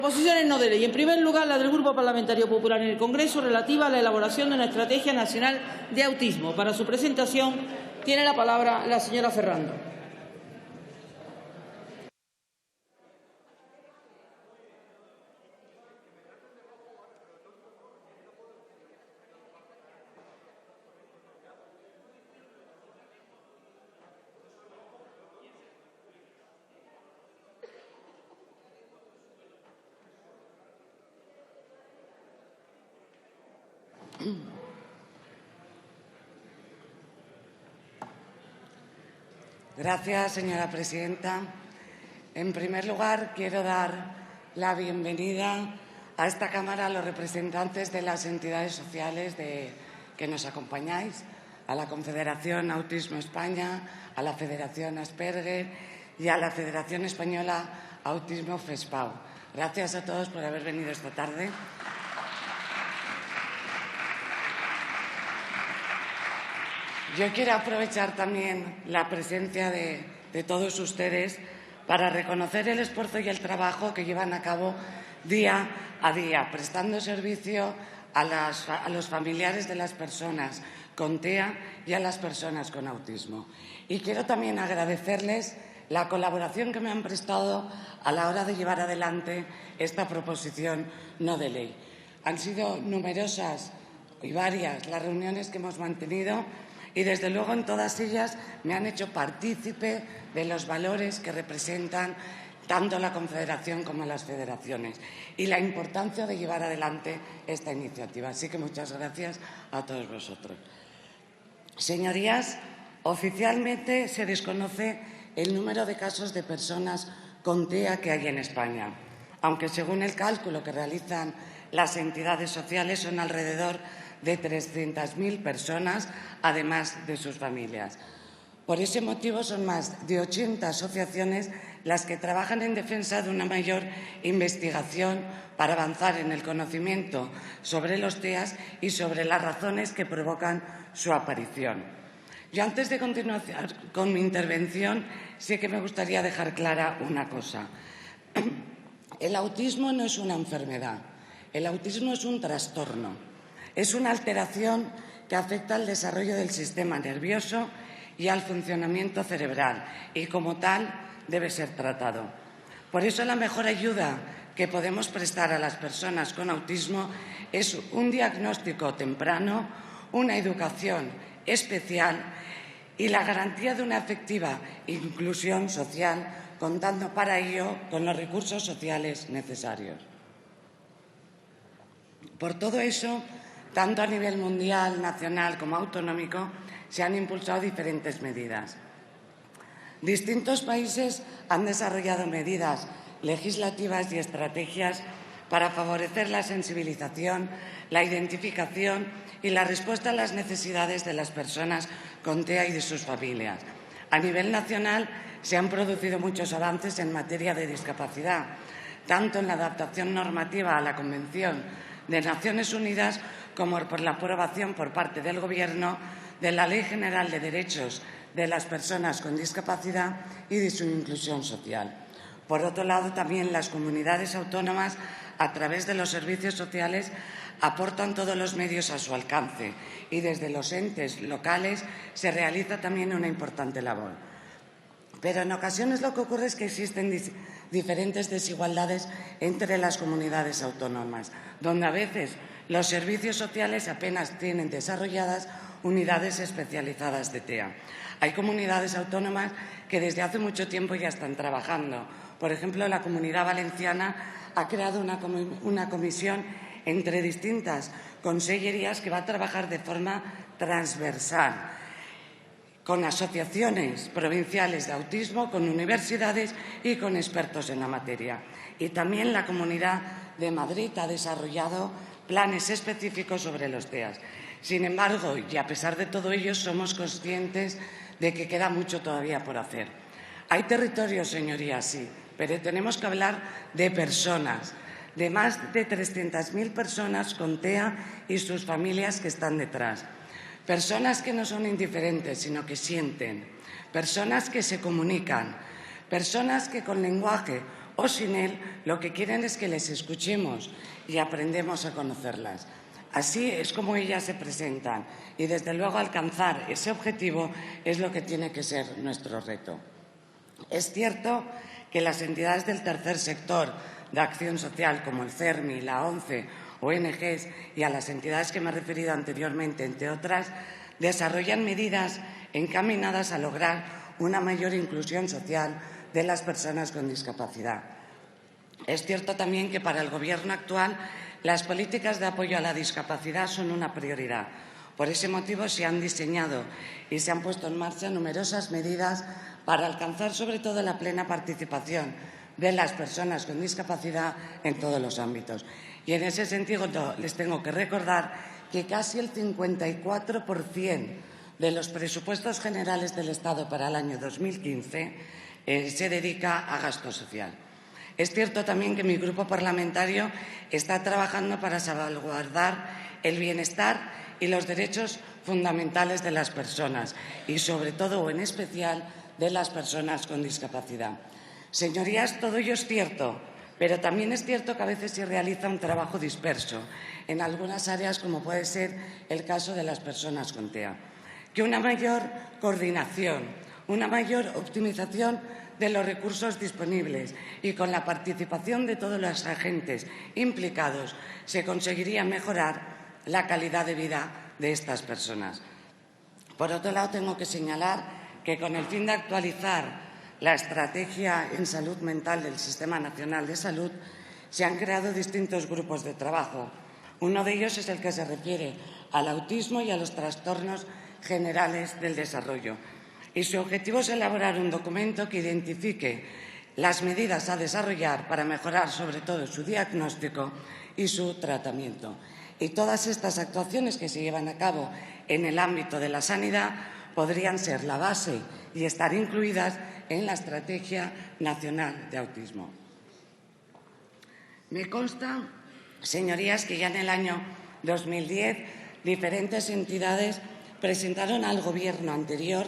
Proposiciones no de ley. En primer lugar, la del Grupo Parlamentario Popular en el Congreso relativa a la elaboración de una estrategia nacional de autismo. Para su presentación tiene la palabra la señora Ferrando. Gracias, señora presidenta. En primer lugar, quiero dar la bienvenida a esta Cámara a los representantes de las entidades sociales que nos acompañáis, a la Confederación Autismo España, a la Federación Asperger y a la Federación Española Autismo FESPAU. Gracias a todos por haber venido esta tarde. Yo quiero aprovechar también la presencia de todos ustedes para reconocer el esfuerzo y el trabajo que llevan a cabo día a día, prestando servicio a los familiares de las personas con TEA y a las personas con autismo. Y quiero también agradecerles la colaboración que me han prestado a la hora de llevar adelante esta proposición no de ley. Han sido numerosas y varias las reuniones que hemos mantenido y, desde luego, en todas ellas me han hecho partícipe de los valores que representan tanto la Confederación como las federaciones y la importancia de llevar adelante esta iniciativa. Así que muchas gracias a todos vosotros. Señorías, oficialmente se desconoce el número de casos de personas con TEA que hay en España, aunque según el cálculo que realizan las entidades sociales son alrededor de 300.000 personas, además de sus familias. Por ese motivo, son más de 80 asociaciones las que trabajan en defensa de una mayor investigación para avanzar en el conocimiento sobre los TEA y sobre las razones que provocan su aparición. Yo, antes de continuar con mi intervención, sí que me gustaría dejar clara una cosa. El autismo no es una enfermedad, el autismo es un trastorno. Es una alteración que afecta al desarrollo del sistema nervioso y al funcionamiento cerebral y, como tal, debe ser tratado. Por eso, la mejor ayuda que podemos prestar a las personas con autismo es un diagnóstico temprano, una educación especial y la garantía de una efectiva inclusión social, contando para ello con los recursos sociales necesarios. Por todo eso, tanto a nivel mundial, nacional como autonómico, se han impulsado diferentes medidas. Distintos países han desarrollado medidas legislativas y estrategias para favorecer la sensibilización, la identificación y la respuesta a las necesidades de las personas con TEA y de sus familias. A nivel nacional se han producido muchos avances en materia de discapacidad, tanto en la adaptación normativa a la Convención de Naciones Unidas como por la aprobación por parte del Gobierno de la Ley General de Derechos de las Personas con Discapacidad y de su inclusión social. Por otro lado, también las comunidades autónomas, a través de los servicios sociales, aportan todos los medios a su alcance y desde los entes locales se realiza también una importante labor. Pero en ocasiones lo que ocurre es que existen diferentes desigualdades entre las comunidades autónomas, donde a veces los servicios sociales apenas tienen desarrolladas unidades especializadas de TEA. Hay comunidades autónomas que desde hace mucho tiempo ya están trabajando. Por ejemplo, la Comunidad Valenciana ha creado una comisión entre distintas consellerías que va a trabajar de forma transversal con asociaciones provinciales de autismo, con universidades y con expertos en la materia. Y también la Comunidad de Madrid ha desarrollado planes específicos sobre los TEA. Sin embargo, y a pesar de todo ello, somos conscientes de que queda mucho todavía por hacer. Hay territorios, señorías, sí, pero tenemos que hablar de personas, de más de 300.000 personas con TEA y sus familias que están detrás. Personas que no son indiferentes, sino que sienten. Personas que se comunican. Personas que con lenguaje o sin él, lo que quieren es que les escuchemos y aprendemos a conocerlas. Así es como ellas se presentan y, desde luego, alcanzar ese objetivo es lo que tiene que ser nuestro reto. Es cierto que las entidades del tercer sector de acción social, como el CERMI, la ONCE, ONGs y a las entidades que me he referido anteriormente, entre otras, desarrollan medidas encaminadas a lograr una mayor inclusión social de las personas con discapacidad. Es cierto también que para el Gobierno actual las políticas de apoyo a la discapacidad son una prioridad. Por ese motivo se han diseñado y se han puesto en marcha numerosas medidas para alcanzar sobre todo la plena participación de las personas con discapacidad en todos los ámbitos. Y en ese sentido les tengo que recordar que casi el 54% de los presupuestos generales del Estado para el año 2015 se dedica a gasto social. Es cierto también que mi grupo parlamentario está trabajando para salvaguardar el bienestar y los derechos fundamentales de las personas y, sobre todo o en especial, de las personas con discapacidad. Señorías, todo ello es cierto, pero también es cierto que a veces se realiza un trabajo disperso en algunas áreas, como puede ser el caso de las personas con TEA. Que una mayor coordinación, una mayor optimización de los recursos disponibles y con la participación de todos los agentes implicados se conseguiría mejorar la calidad de vida de estas personas. Por otro lado, tengo que señalar que, con el fin de actualizar la estrategia en salud mental del Sistema Nacional de Salud, se han creado distintos grupos de trabajo. Uno de ellos es el que se refiere al autismo y a los trastornos generales del desarrollo. Y su objetivo es elaborar un documento que identifique las medidas a desarrollar para mejorar, sobre todo, su diagnóstico y su tratamiento. Y todas estas actuaciones que se llevan a cabo en el ámbito de la sanidad podrían ser la base y estar incluidas en la Estrategia Nacional de Autismo. Me consta, señorías, que ya en el año 2010 diferentes entidades presentaron al Gobierno anterior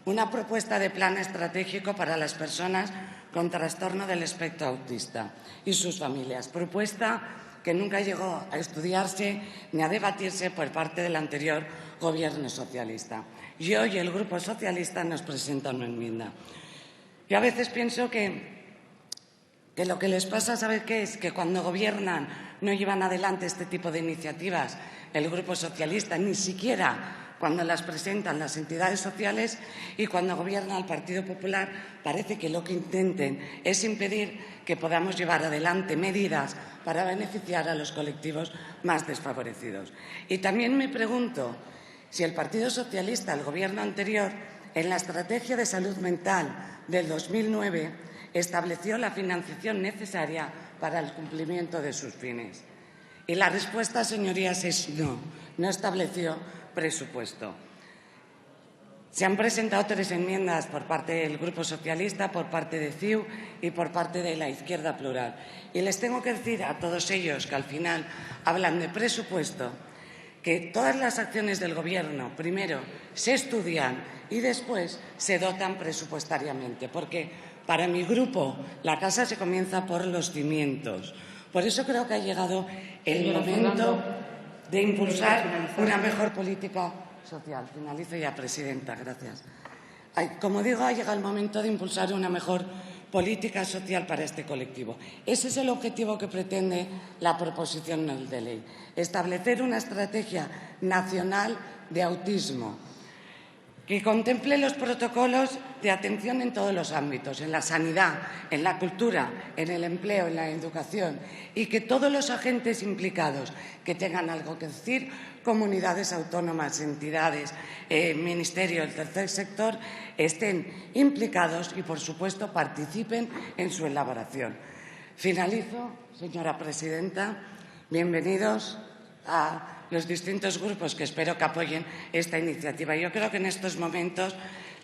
una propuesta de plan estratégico para las personas con trastorno del espectro autista y sus familias, propuesta que nunca llegó a estudiarse ni a debatirse por parte del anterior Gobierno socialista. Y hoy el Grupo Socialista nos presenta una enmienda. Yo a veces pienso que lo que les pasa, ¿sabe qué es? Que cuando gobiernan no llevan adelante este tipo de iniciativas el Grupo Socialista, ni siquiera cuando las presentan las entidades sociales, y cuando gobierna el Partido Popular parece que lo que intenten es impedir que podamos llevar adelante medidas para beneficiar a los colectivos más desfavorecidos. Y también me pregunto si el Partido Socialista, el Gobierno anterior, en la Estrategia de Salud Mental del 2009, estableció la financiación necesaria para el cumplimiento de sus fines. Y la respuesta, señorías, es no, no estableció presupuesto. Se han presentado 3 enmiendas por parte del Grupo Socialista, por parte de CiU y por parte de la Izquierda Plural. Y les tengo que decir a todos ellos, que al final hablan de presupuesto, que todas las acciones del Gobierno primero se estudian y después se dotan presupuestariamente, porque para mi grupo la casa se comienza por los cimientos. Por eso creo que ha llegado el momento de impulsar una mejor política social. Finalizo ya, presidenta. Gracias. Como digo, ha llegado el momento de impulsar una mejor política social para este colectivo. Ese es el objetivo que pretende la proposición de ley. Establecer una estrategia nacional de autismo que contemple los protocolos de atención en todos los ámbitos, en la sanidad, en la cultura, en el empleo, en la educación, y que todos los agentes implicados que tengan algo que decir, comunidades autónomas, entidades, ministerio, el tercer sector, estén implicados y, por supuesto, participen en su elaboración. Finalizo, señora presidenta. Bienvenidos a los distintos grupos que espero que apoyen esta iniciativa. Yo creo que en estos momentos,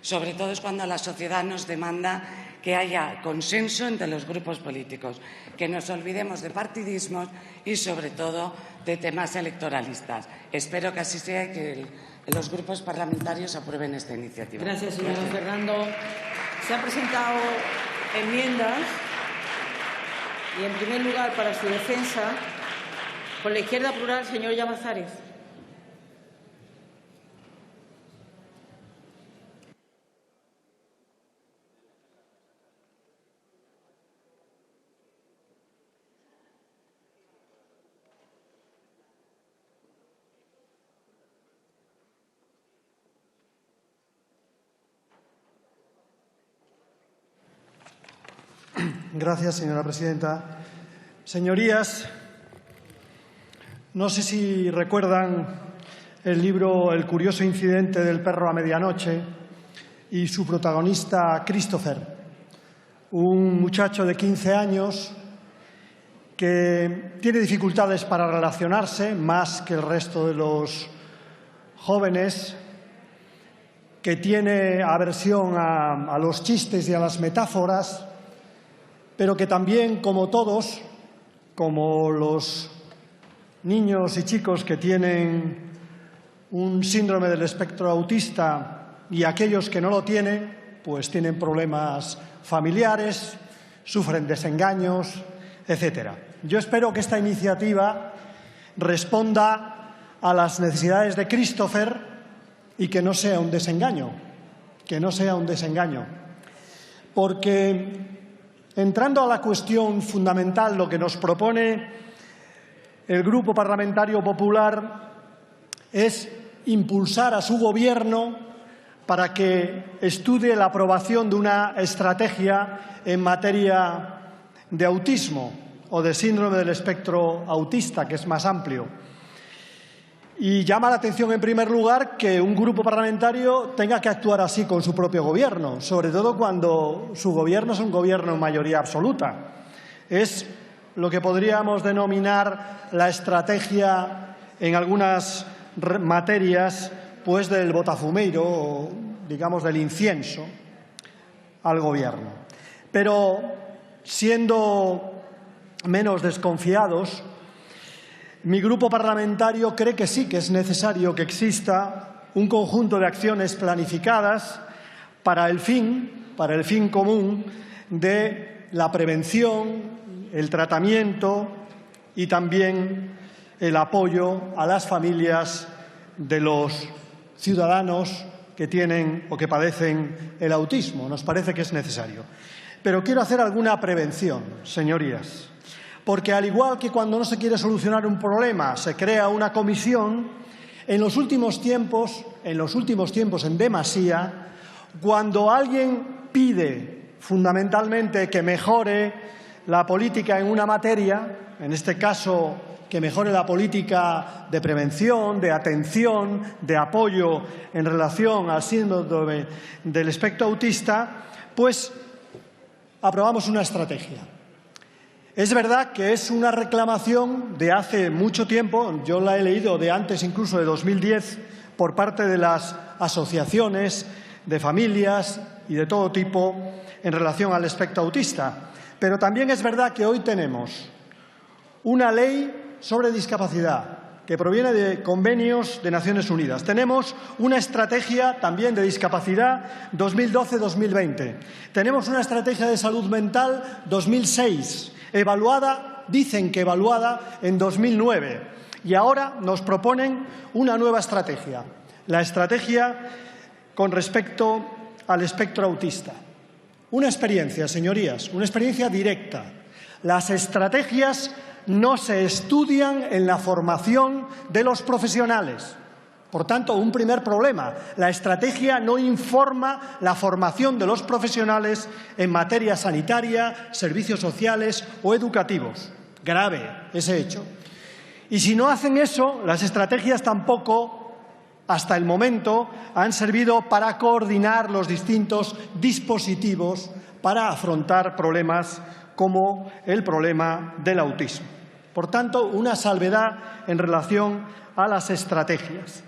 sobre todo, es cuando la sociedad nos demanda que haya consenso entre los grupos políticos, que nos olvidemos de partidismos y, sobre todo, de temas electoralistas. Espero que así sea y que los grupos parlamentarios aprueben esta iniciativa. Gracias, señor Fernando. Se han presentado enmiendas. Y, en primer lugar, para su defensa, por la Izquierda Plural, señor Llamazares. Gracias, señora presidenta. Señorías, no sé si recuerdan el libro El curioso incidente del perro a medianoche y su protagonista Christopher, un muchacho de 15 años que tiene dificultades para relacionarse más que el resto de los jóvenes, que tiene aversión a los chistes y a las metáforas, pero que también, como todos, como los niños y chicos que tienen un síndrome del espectro autista y aquellos que no lo tienen, pues tienen problemas familiares, sufren desengaños, etc. Yo espero que esta iniciativa responda a las necesidades de Christopher y que no sea un desengaño, porque entrando a la cuestión fundamental, lo que nos propone el Grupo Parlamentario Popular es impulsar a su Gobierno para que estudie la aprobación de una estrategia en materia de autismo o de síndrome del espectro autista, que es más amplio. Y llama la atención, en primer lugar, que un grupo parlamentario tenga que actuar así con su propio Gobierno, sobre todo cuando su Gobierno es un Gobierno en mayoría absoluta. Es lo que podríamos denominar la estrategia, en algunas materias, pues del botafumeiro, o digamos del incienso, al Gobierno. Pero, siendo menos desconfiados, mi grupo parlamentario cree que sí que es necesario que exista un conjunto de acciones planificadas para el fin común de la prevención, el tratamiento y también el apoyo a las familias de los ciudadanos que tienen o que padecen el autismo. Nos parece que es necesario. Pero quiero hacer alguna prevención, señorías. Porque al igual que cuando no se quiere solucionar un problema se crea una comisión, en los últimos tiempos en demasía, cuando alguien pide fundamentalmente que mejore la política en una materia, en este caso que mejore la política de prevención, de atención, de apoyo en relación al síndrome del espectro autista, pues aprobamos una estrategia. Es verdad que es una reclamación de hace mucho tiempo, yo la he leído de antes incluso de 2010, por parte de las asociaciones de familias y de todo tipo en relación al espectro autista. Pero también es verdad que hoy tenemos una ley sobre discapacidad que proviene de convenios de Naciones Unidas. Tenemos una estrategia también de discapacidad 2012-2020. Tenemos una estrategia de salud mental 2006. Dicen que evaluada en 2009, y ahora nos proponen una nueva estrategia, la estrategia con respecto al espectro autista. Una experiencia, señorías, una experiencia directa. Las estrategias no se estudian en la formación de los profesionales. Por tanto, un primer problema, la estrategia no informa la formación de los profesionales en materia sanitaria, servicios sociales o educativos. Grave ese hecho. Y si no hacen eso, las estrategias tampoco, hasta el momento, han servido para coordinar los distintos dispositivos para afrontar problemas como el problema del autismo. Por tanto, una salvedad en relación a las estrategias.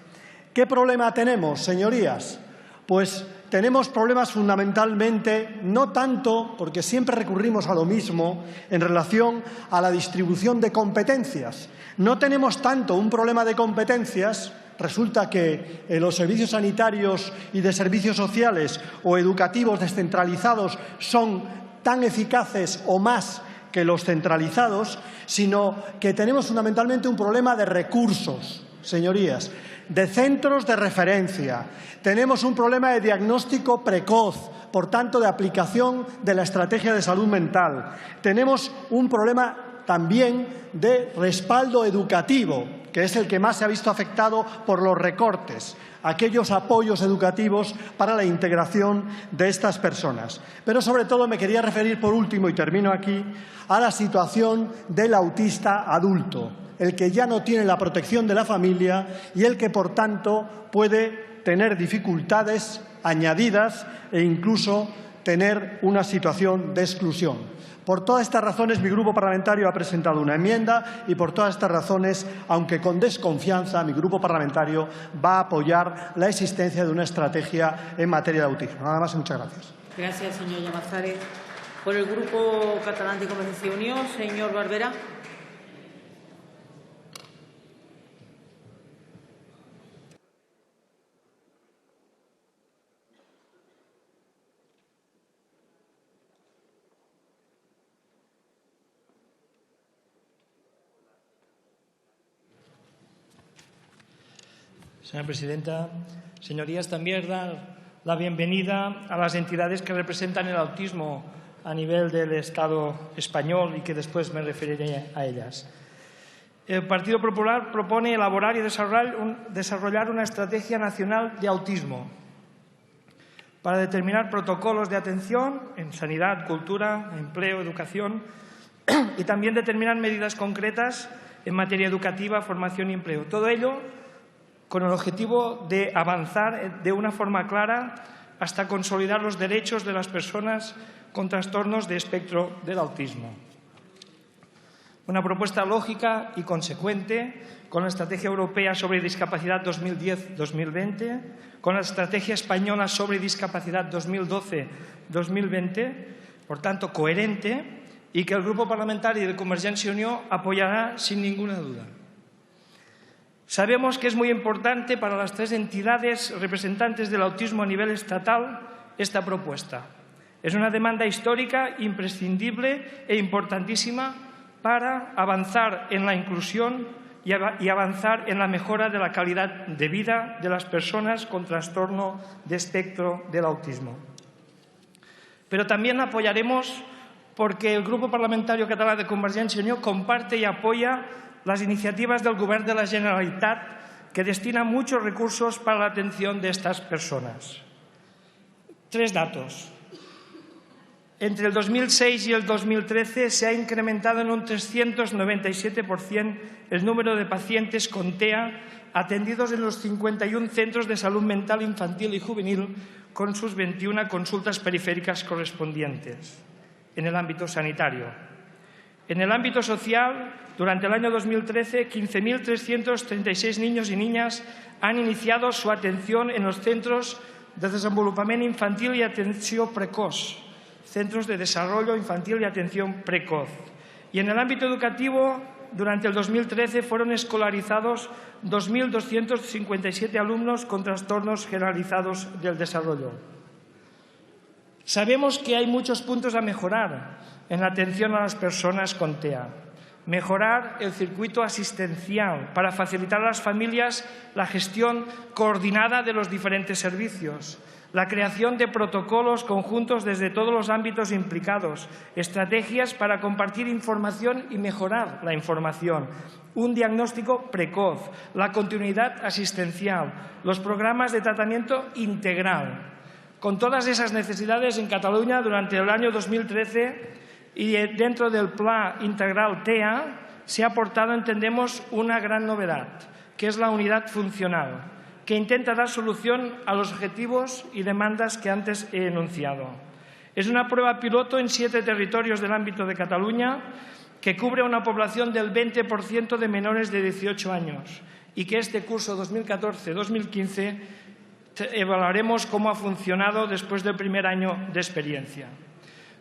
¿Qué problema tenemos, señorías? Pues tenemos problemas fundamentalmente, no tanto, porque siempre recurrimos a lo mismo, en relación a la distribución de competencias. No tenemos tanto un problema de competencias. Resulta que los servicios sanitarios y de servicios sociales o educativos descentralizados son tan eficaces o más que los centralizados, sino que tenemos fundamentalmente un problema de recursos, señorías, de centros de referencia. Tenemos un problema de diagnóstico precoz, por tanto, de aplicación de la estrategia de salud mental. Tenemos un problema también de respaldo educativo, que es el que más se ha visto afectado por los recortes, aquellos apoyos educativos para la integración de estas personas. Pero, sobre todo, me quería referir, por último, y termino aquí, a la situación del autista adulto, el que ya no tiene la protección de la familia y el que, por tanto, puede tener dificultades añadidas e incluso tener una situación de exclusión. Por todas estas razones, mi grupo parlamentario ha presentado una enmienda y, por todas estas razones, aunque con desconfianza, mi grupo parlamentario va a apoyar la existencia de una estrategia en materia de autismo. Nada más y muchas gracias. Gracias, señor Llamazares. Por el Grupo Catalán de Convergencia y Unió, señor Barberà. Señora presidenta, señorías, también dar la bienvenida a las entidades que representan el autismo a nivel del Estado español y que después me referiré a ellas. El Partido Popular propone elaborar y desarrollar una estrategia nacional de autismo para determinar protocolos de atención en sanidad, cultura, empleo, educación y también determinar medidas concretas en materia educativa, formación y empleo. Todo ello con el objetivo de avanzar de una forma clara hasta consolidar los derechos de las personas con trastornos de espectro del autismo. Una propuesta lógica y consecuente con la Estrategia Europea sobre Discapacidad 2010-2020, con la Estrategia Española sobre Discapacidad 2012-2020, por tanto coherente, y que el Grupo Parlamentario de Convergencia y Unió apoyará sin ninguna duda. Sabemos que es muy importante para las tres entidades representantes del autismo a nivel estatal esta propuesta. Es una demanda histórica, imprescindible e importantísima para avanzar en la inclusión y avanzar en la mejora de la calidad de vida de las personas con trastorno de espectro del autismo. Pero también apoyaremos porque el Grupo Parlamentario Català de Convergencia y Unió comparte y apoya las iniciativas del Govern de la Generalitat que destina muchos recursos para la atención de estas personas. Tres datos. Entre el 2006 y el 2013 se ha incrementado en un 397% el número de pacientes con TEA atendidos en los 51 centros de salud mental infantil y juvenil con sus 21 consultas periféricas correspondientes en el ámbito sanitario. En el ámbito social, durante el año 2013, 15.336 niños y niñas han iniciado su atención en los centros de desenvolupament infantil y atención precoz, centros de desarrollo infantil y atención precoz. Y en el ámbito educativo, durante el 2013 fueron escolarizados 2.257 alumnos con trastornos generalizados del desarrollo. Sabemos que hay muchos puntos a mejorar en la atención a las personas con TEA. Mejorar el circuito asistencial para facilitar a las familias la gestión coordinada de los diferentes servicios, la creación de protocolos conjuntos desde todos los ámbitos implicados, estrategias para compartir información y mejorar la información, un diagnóstico precoz, la continuidad asistencial, los programas de tratamiento integral. Con todas esas necesidades en Cataluña durante el año 2013 y dentro del Pla Integral TEA se ha aportado, entendemos, una gran novedad, que es la unidad funcional, que intenta dar solución a los objetivos y demandas que antes he enunciado. Es una prueba piloto en 7 territorios del ámbito de Cataluña que cubre a una población del 20% de menores de 18 años y que este curso 2014-2015 evaluaremos cómo ha funcionado después del primer año de experiencia.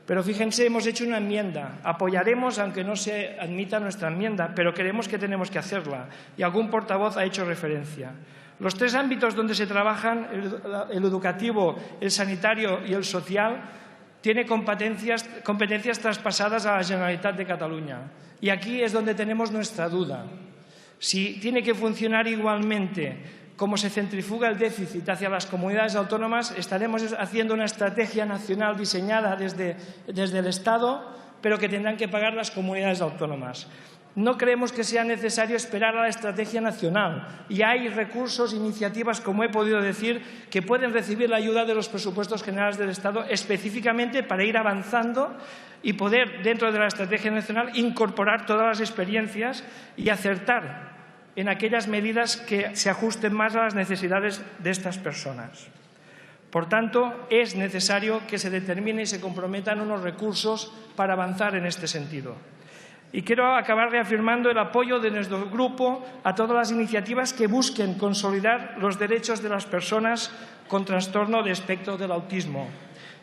Pero fíjense, hemos hecho una enmienda. Apoyaremos, aunque no se admita nuestra enmienda, pero creemos que tenemos que hacerla. Y algún portavoz ha hecho referencia. Los 3 ámbitos donde se trabajan, el educativo, el sanitario y el social, tiene competencias traspasadas a la Generalitat de Cataluña. Y aquí es donde tenemos nuestra duda. Si tiene que funcionar igualmente como se centrifuga el déficit hacia las comunidades autónomas, estaremos haciendo una estrategia nacional diseñada desde el Estado, pero que tendrán que pagar las comunidades autónomas. No creemos que sea necesario esperar a la estrategia nacional. Y hay recursos, iniciativas, como he podido decir, que pueden recibir la ayuda de los presupuestos generales del Estado específicamente para ir avanzando y poder, dentro de la estrategia nacional, incorporar todas las experiencias y acertar en aquellas medidas que se ajusten más a las necesidades de estas personas. Por tanto, es necesario que se determinen y se comprometan unos recursos para avanzar en este sentido. Y quiero acabar reafirmando el apoyo de nuestro grupo a todas las iniciativas que busquen consolidar los derechos de las personas con trastorno de espectro del autismo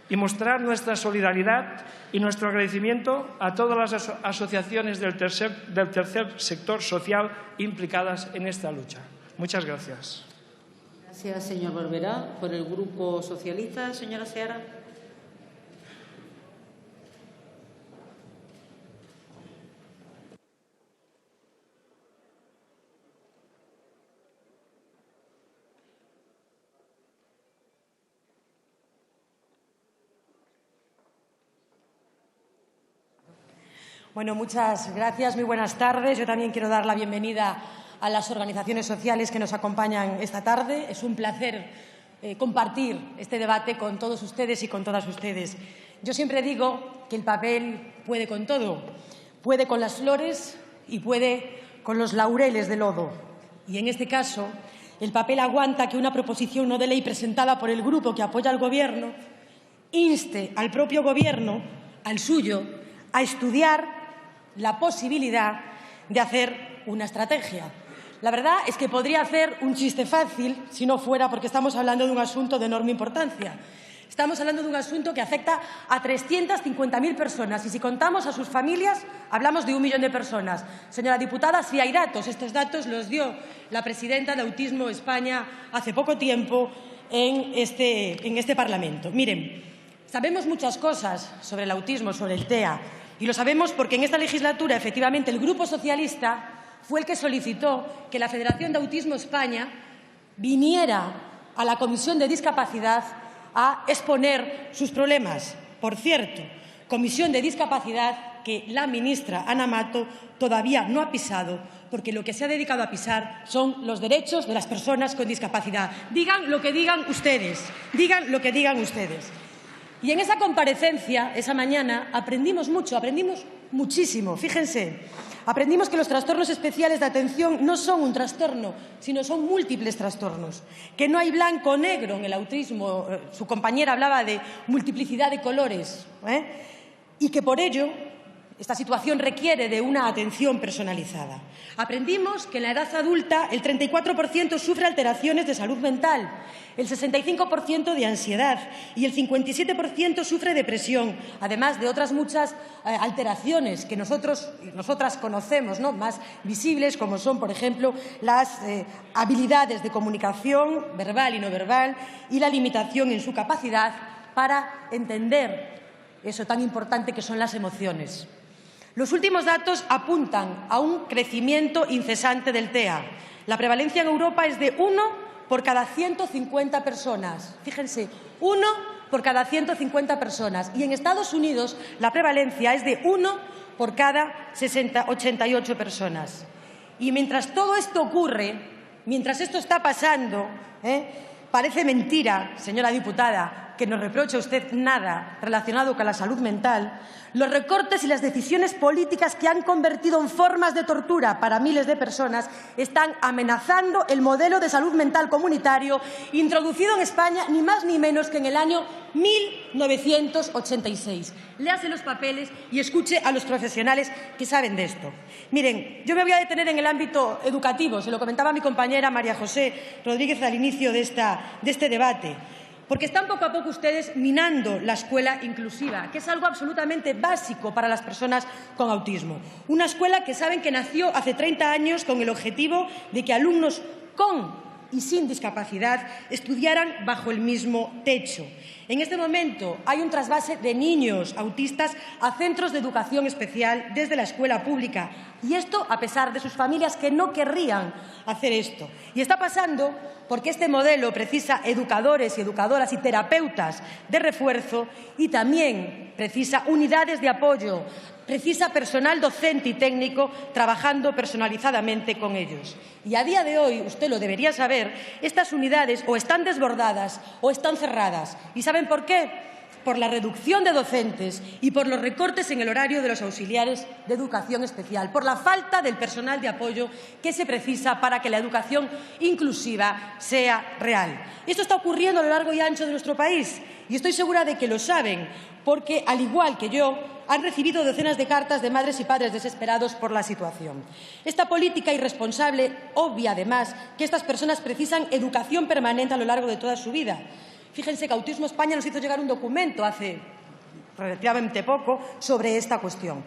y mostrar nuestra solidaridad y nuestro agradecimiento a todas las asociaciones del tercer sector social implicadas en esta lucha. Muchas gracias. Gracias, señor Barberá. Por el Grupo Socialista, señora Seara. Bueno, muchas gracias. Muy buenas tardes. Yo también quiero dar la bienvenida a las organizaciones sociales que nos acompañan esta tarde. Es un placer compartir este debate con todos ustedes y con todas ustedes. Yo siempre digo que el papel puede con todo. Puede con las flores y puede con los laureles de lodo. Y en este caso, el papel aguanta que una proposición no de ley presentada por el grupo que apoya al Gobierno inste al propio Gobierno, al suyo, a estudiar la posibilidad de hacer una estrategia. La verdad es que podría hacer un chiste fácil si no fuera porque estamos hablando de un asunto de enorme importancia. Estamos hablando de un asunto que afecta a 350.000 personas y si contamos a sus familias hablamos de 1 millón de personas. Señora diputada, sí hay datos. Estos datos los dio la presidenta de Autismo España hace poco tiempo en este Parlamento. Miren, sabemos muchas cosas sobre el autismo, sobre el TEA. Y lo sabemos porque en esta legislatura, efectivamente, el Grupo Socialista fue el que solicitó que la Federación de Autismo España viniera a la Comisión de Discapacidad a exponer sus problemas. Por cierto, Comisión de Discapacidad que la ministra Ana Mato todavía no ha pisado, porque lo que se ha dedicado a pisar son los derechos de las personas con discapacidad. Digan lo que digan ustedes, digan lo que digan ustedes. Y en esa comparecencia, esa mañana, aprendimos mucho, aprendimos muchísimo. Fíjense, aprendimos que los trastornos especiales de atención no son un trastorno, sino son múltiples trastornos, que no hay blanco o negro en el autismo. Su compañera hablaba de multiplicidad de colores, y que por ello esta situación requiere de una atención personalizada. Aprendimos que en la edad adulta el 34% sufre alteraciones de salud mental, el 65% de ansiedad y el 57% sufre depresión, además de otras muchas alteraciones que nosotros y nosotras conocemos, ¿no?, más visibles, como son, por ejemplo, las habilidades de comunicación verbal y no verbal y la limitación en su capacidad para entender eso tan importante que son las emociones. Los últimos datos apuntan a un crecimiento incesante del TEA. La prevalencia en Europa es de 1 por cada 150 personas. Fíjense, 1 por cada 150 personas. Y en Estados Unidos la prevalencia es de 1 por cada 88 personas. Y mientras todo esto ocurre, mientras esto está pasando, parece mentira, señora diputada, que nos reproche usted nada relacionado con la salud mental. Los recortes y las decisiones políticas que han convertido en formas de tortura para miles de personas están amenazando el modelo de salud mental comunitario introducido en España ni más ni menos que en el año 1986. Léase los papeles y escuche a los profesionales que saben de esto. Miren, yo me voy a detener en el ámbito educativo, se lo comentaba mi compañera María José Rodríguez al inicio de este debate. Porque están poco a poco ustedes minando la escuela inclusiva, que es algo absolutamente básico para las personas con autismo. Una escuela que saben que nació hace 30 años con el objetivo de que alumnos con y sin discapacidad estudiaran bajo el mismo techo. En este momento hay un trasvase de niños autistas a centros de educación especial desde la escuela pública, y esto a pesar de sus familias que no querrían hacer esto. Y está pasando porque este modelo precisa educadores y educadoras y terapeutas de refuerzo, y también precisa unidades de apoyo, precisa personal docente y técnico trabajando personalizadamente con ellos. Y a día de hoy, usted lo debería saber, estas unidades o están desbordadas o están cerradas. ¿Y saben por qué? Por la reducción de docentes y por los recortes en el horario de los auxiliares de educación especial, por la falta del personal de apoyo que se precisa para que la educación inclusiva sea real. Esto está ocurriendo a lo largo y ancho de nuestro país, y estoy segura de que lo saben, porque, al igual que yo, han recibido docenas de cartas de madres y padres desesperados por la situación. Esta política irresponsable obvia, además, que estas personas precisan educación permanente a lo largo de toda su vida. Fíjense que Autismo España nos hizo llegar un documento hace relativamente poco sobre esta cuestión.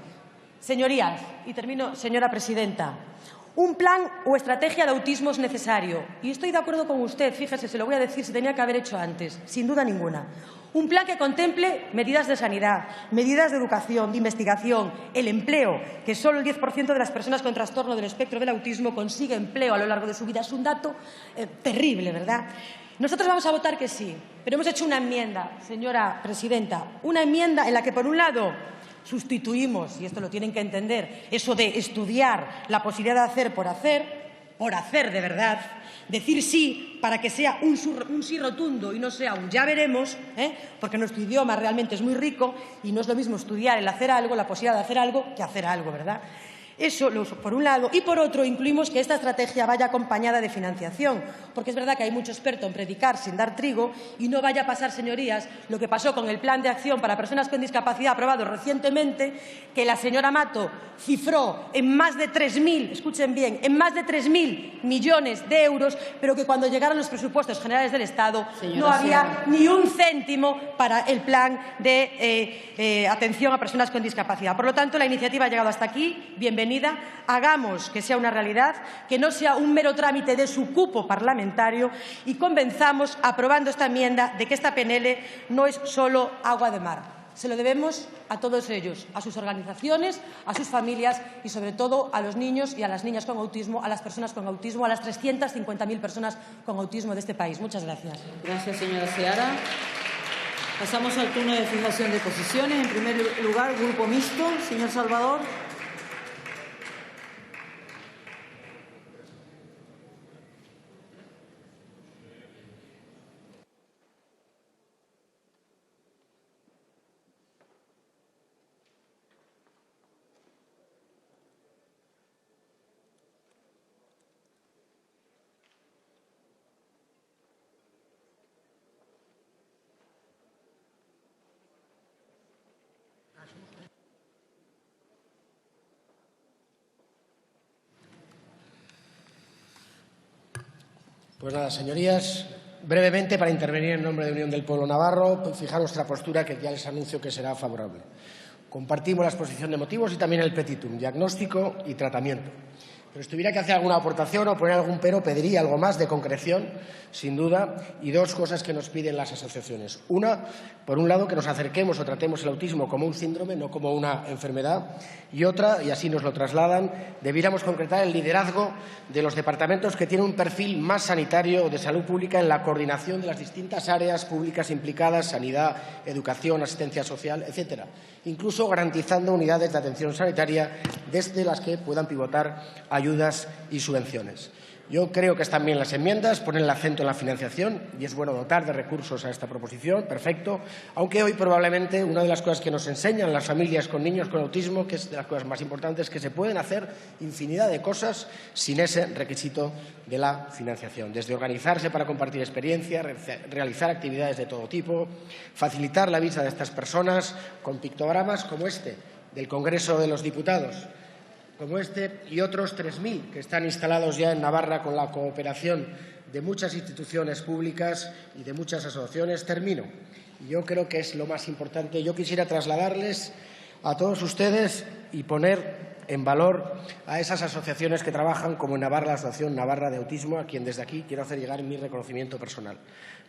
Señorías, y termino, señora presidenta, un plan o estrategia de autismo es necesario. Y estoy de acuerdo con usted, fíjese, se lo voy a decir, se tenía que haber hecho antes, sin duda ninguna. Un plan que contemple medidas de sanidad, medidas de educación, de investigación, el empleo, que solo el 10% de las personas con trastorno del espectro del autismo consigue empleo a lo largo de su vida. Es un dato terrible, ¿verdad? Nosotros vamos a votar que sí, pero hemos hecho una enmienda, señora presidenta, una enmienda en la que, por un lado, sustituimos, y esto lo tienen que entender, eso de estudiar, la posibilidad de hacer por hacer de verdad, decir sí para que sea un sí rotundo y no sea un ya veremos, porque nuestro idioma realmente es muy rico y no es lo mismo estudiar el hacer algo, la posibilidad de hacer algo, que hacer algo, ¿verdad? Eso por un lado. Y por otro, incluimos que esta estrategia vaya acompañada de financiación, porque es verdad que hay mucho experto en predicar sin dar trigo, y no vaya a pasar, señorías, lo que pasó con el Plan de Acción para Personas con Discapacidad aprobado recientemente, que la señora Mato cifró en más de 3.000, escuchen bien, en más de 3.000 millones de euros, pero que cuando llegaron los presupuestos generales del Estado no había ni un céntimo para el plan de atención a personas con discapacidad. Por lo tanto, la iniciativa ha llegado hasta aquí. Bienvenida. Hagamos que sea una realidad, que no sea un mero trámite de su cupo parlamentario, y convenzamos, aprobando esta enmienda, de que esta PNL no es solo agua de mar. Se lo debemos a todos ellos, a sus organizaciones, a sus familias y, sobre todo, a los niños y a las niñas con autismo, a las personas con autismo, a las 350.000 personas con autismo de este país. Muchas gracias. Gracias, señora Seara. Pasamos al turno de fijación de posiciones. En primer lugar, Grupo Mixto. Señor Salvador. Pues nada, señorías, brevemente, para intervenir en nombre de Unión del Pueblo Navarro, fijar nuestra postura, que ya les anuncio que será favorable. Compartimos la exposición de motivos y también el petitum, diagnóstico y tratamiento. Pero si tuviera que hacer alguna aportación o poner algún pero, pediría algo más de concreción, sin duda, y dos cosas que nos piden las asociaciones. Una, por un lado, que nos acerquemos o tratemos el autismo como un síndrome, no como una enfermedad. Y otra, y así nos lo trasladan, debiéramos concretar el liderazgo de los departamentos que tienen un perfil más sanitario o de salud pública en la coordinación de las distintas áreas públicas implicadas, sanidad, educación, asistencia social, etcétera. Incluso garantizando unidades de atención sanitaria desde las que puedan pivotar ayudas y subvenciones. Yo creo que están bien las enmiendas, ponen el acento en la financiación y es bueno dotar de recursos a esta proposición, perfecto, aunque hoy probablemente una de las cosas que nos enseñan las familias con niños con autismo, que es de las cosas más importantes, es que se pueden hacer infinidad de cosas sin ese requisito de la financiación, desde organizarse para compartir experiencias, realizar actividades de todo tipo, facilitar la vista de estas personas con pictogramas como este del Congreso de los Diputados, como este y otros 3.000 que están instalados ya en Navarra con la cooperación de muchas instituciones públicas y de muchas asociaciones. Termino. Y yo creo que es lo más importante. Yo quisiera trasladarles a todos ustedes y poner en valor a esas asociaciones que trabajan, como en Navarra, la Asociación Navarra de Autismo, a quien desde aquí quiero hacer llegar mi reconocimiento personal.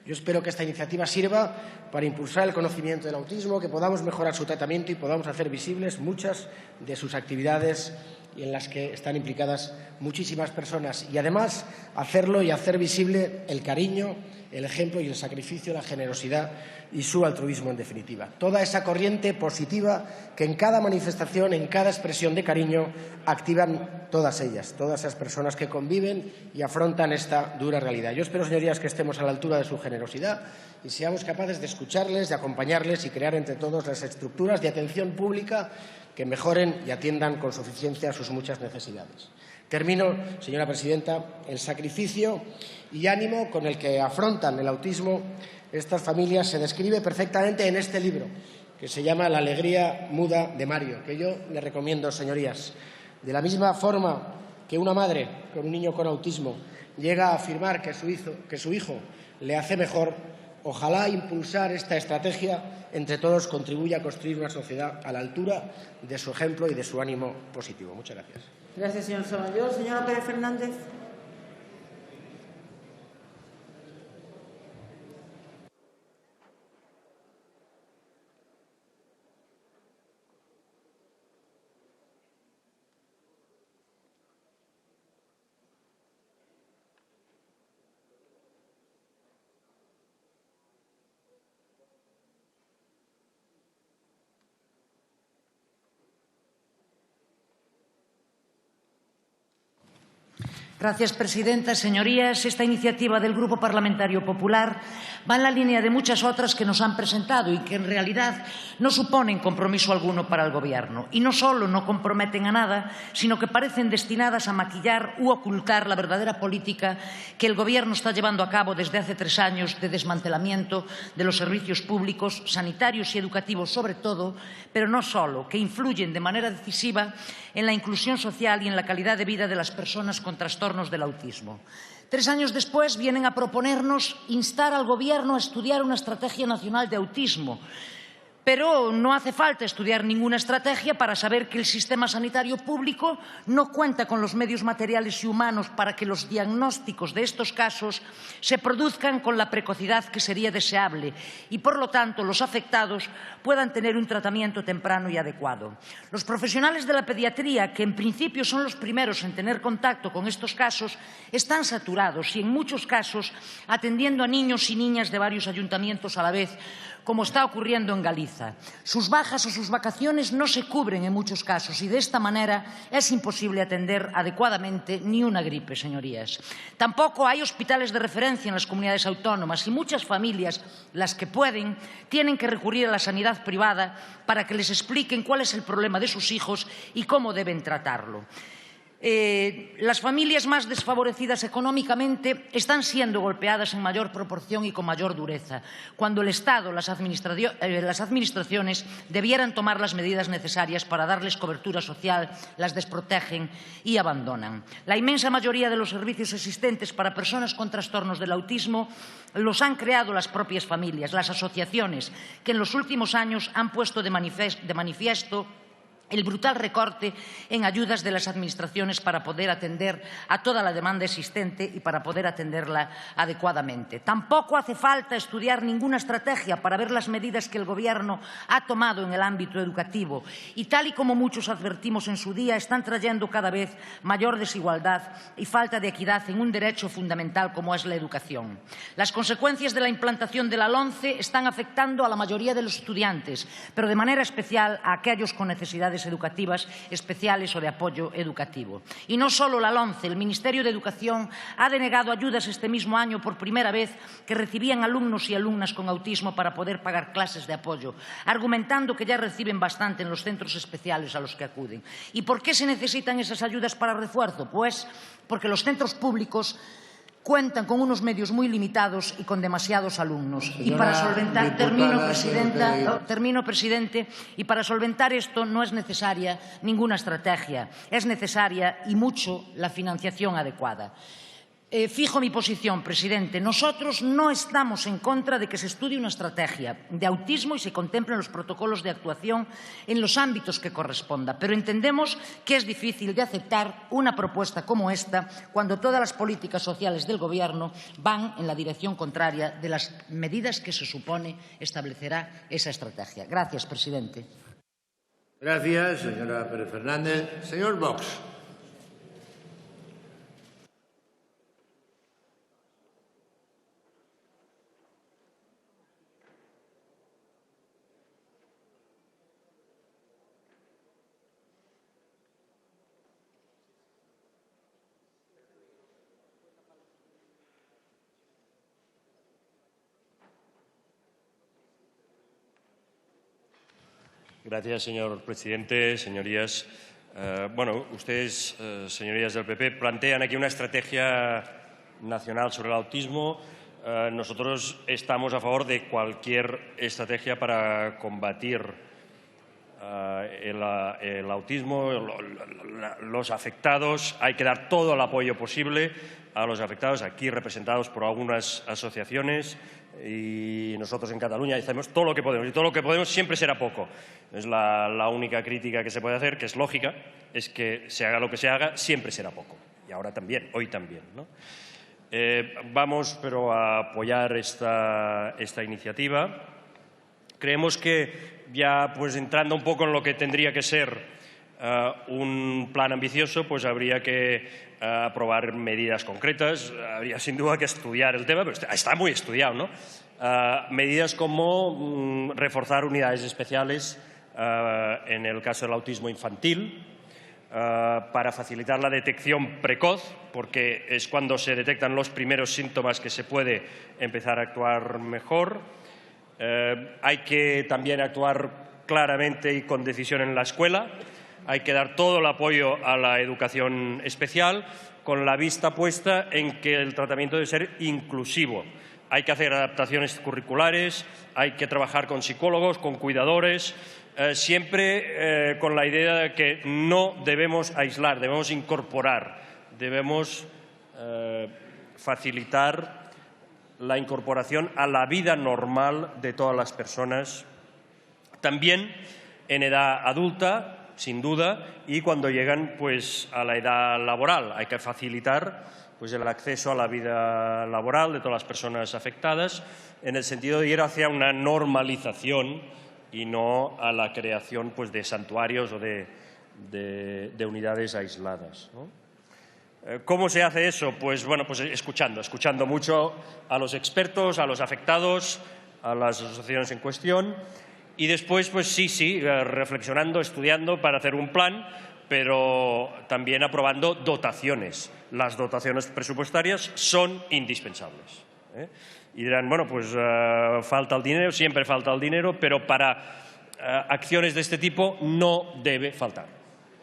Yo espero que esta iniciativa sirva para impulsar el conocimiento del autismo, que podamos mejorar su tratamiento y podamos hacer visibles muchas de sus actividades y en las que están implicadas muchísimas personas. Y además hacerlo y hacer visible el cariño, el ejemplo y el sacrificio, la generosidad y su altruismo en definitiva. Toda esa corriente positiva que en cada manifestación, en cada expresión de cariño, activan todas ellas, todas esas personas que conviven y afrontan esta dura realidad. Yo espero, señorías, que estemos a la altura de su generosidad y seamos capaces de escucharles, de acompañarles y crear entre todos las estructuras de atención pública que mejoren y atiendan con suficiencia sus muchas necesidades. Termino, señora presidenta, el sacrificio y ánimo con el que afrontan el autismo estas familias se describe perfectamente en este libro, que se llama La alegría muda de Mario, que yo le recomiendo, señorías. De la misma forma que una madre con un niño con autismo llega a afirmar que su hijo le hace mejor, ojalá impulsar esta estrategia entre todos contribuya a construir una sociedad a la altura de su ejemplo y de su ánimo positivo. Muchas gracias. Gracias, señor Samayor. Señora Pérez Fernández. Gracias, presidenta. Señorías, esta iniciativa del Grupo Parlamentario Popular va en la línea de muchas otras que nos han presentado y que en realidad no suponen compromiso alguno para el Gobierno. Y no solo no comprometen a nada, sino que parecen destinadas a maquillar u ocultar la verdadera política que el Gobierno está llevando a cabo desde hace 3 años de desmantelamiento de los servicios públicos, sanitarios y educativos sobre todo, pero no solo, que influyen de manera decisiva en la inclusión social y en la calidad de vida de las personas con trastornos del autismo. 3 años después vienen a proponernos instar al Gobierno a estudiar una estrategia nacional de autismo. Pero no hace falta estudiar ninguna estrategia para saber que el sistema sanitario público no cuenta con los medios materiales y humanos para que los diagnósticos de estos casos se produzcan con la precocidad que sería deseable y, por lo tanto, los afectados puedan tener un tratamiento temprano y adecuado. Los profesionales de la pediatría, que en principio son los primeros en tener contacto con estos casos, están saturados y, en muchos casos, atendiendo a niños y niñas de varios ayuntamientos a la vez, como está ocurriendo en Galiza. Sus bajas o sus vacaciones no se cubren en muchos casos y de esta manera es imposible atender adecuadamente ni una gripe, señorías. Tampoco hay hospitales de referencia en las comunidades autónomas y muchas familias, las que pueden, tienen que recurrir a la sanidad privada para que les expliquen cuál es el problema de sus hijos y cómo deben tratarlo. Las familias más desfavorecidas económicamente están siendo golpeadas en mayor proporción y con mayor dureza, cuando el Estado, las administraciones debieran tomar las medidas necesarias para darles cobertura social, las desprotegen y abandonan. La inmensa mayoría de los servicios existentes para personas con trastornos del autismo los han creado las propias familias, las asociaciones, que en los últimos años han puesto de manifiesto el brutal recorte en ayudas de las administraciones para poder atender a toda la demanda existente y para poder atenderla adecuadamente. Tampoco hace falta estudiar ninguna estrategia para ver las medidas que el Gobierno ha tomado en el ámbito educativo y, tal y como muchos advertimos en su día, están trayendo cada vez mayor desigualdad y falta de equidad en un derecho fundamental como es la educación. Las consecuencias de la implantación de la LOMCE están afectando a la mayoría de los estudiantes, pero de manera especial a aquellos con necesidades educativas especiales o de apoyo educativo. Y no solo la LOMCE, el Ministerio de Educación ha denegado ayudas este mismo año por primera vez que recibían alumnos y alumnas con autismo para poder pagar clases de apoyo, argumentando que ya reciben bastante en los centros especiales a los que acuden. ¿Y por qué se necesitan esas ayudas para refuerzo? Pues porque los centros públicos cuentan con unos medios muy limitados y con demasiados alumnos. Y para solventar, termino, presidente, y para solventar esto no es necesaria ninguna estrategia, es necesaria y mucho la financiación adecuada. Fijo mi posición, presidente. Nosotros no estamos en contra de que se estudie una estrategia de autismo y se contemplen los protocolos de actuación en los ámbitos que corresponda, pero entendemos que es difícil de aceptar una propuesta como esta cuando todas las políticas sociales del Gobierno van en la dirección contraria de las medidas que se supone establecerá esa estrategia. Gracias, presidente. Gracias, señora Pérez Fernández. Señor Vox. Gracias, señor presidente. Señorías, ustedes, señorías del PP, plantean aquí una estrategia nacional sobre el autismo. Nosotros estamos a favor de cualquier estrategia para combatir el autismo, los afectados. Hay que dar todo el apoyo posible a los afectados, aquí representados por algunas asociaciones, y nosotros en Cataluña hacemos todo lo que podemos, y todo lo que podemos siempre será poco. Es la única crítica que se puede hacer, que es lógica, es que se haga lo que se haga, siempre será poco. Y ahora también, hoy también, ¿no? Vamos, pero, a apoyar esta iniciativa. Creemos que ya, pues, entrando un poco en lo que tendría que ser un plan ambicioso, pues habría que aprobar medidas concretas. Habría sin duda que estudiar el tema, pero está muy estudiado, ¿no? Medidas como reforzar unidades especiales en el caso del autismo infantil, para facilitar la detección precoz, porque es cuando se detectan los primeros síntomas que se puede empezar a actuar mejor. Hay que también actuar claramente y con decisión en la escuela. Hay que dar todo el apoyo a la educación especial, con la vista puesta en que el tratamiento debe ser inclusivo. Hay que hacer adaptaciones curriculares, hay que trabajar con psicólogos, con cuidadores, siempre con la idea de que no debemos aislar, debemos incorporar, debemos facilitar la incorporación a la vida normal de todas las personas, también en edad adulta, sin duda, y cuando llegan, pues, a la edad laboral. Hay que facilitar, pues, el acceso a la vida laboral de todas las personas afectadas, en el sentido de ir hacia una normalización y no a la creación, pues, de santuarios o de unidades aisladas, ¿no? ¿Cómo se hace eso? Pues, pues escuchando mucho a los expertos, a los afectados, a las asociaciones en cuestión, y después, pues sí, reflexionando, estudiando para hacer un plan, pero también aprobando dotaciones. Las dotaciones presupuestarias son indispensables, ¿eh? Y dirán, falta el dinero, siempre falta el dinero, pero para acciones de este tipo no debe faltar.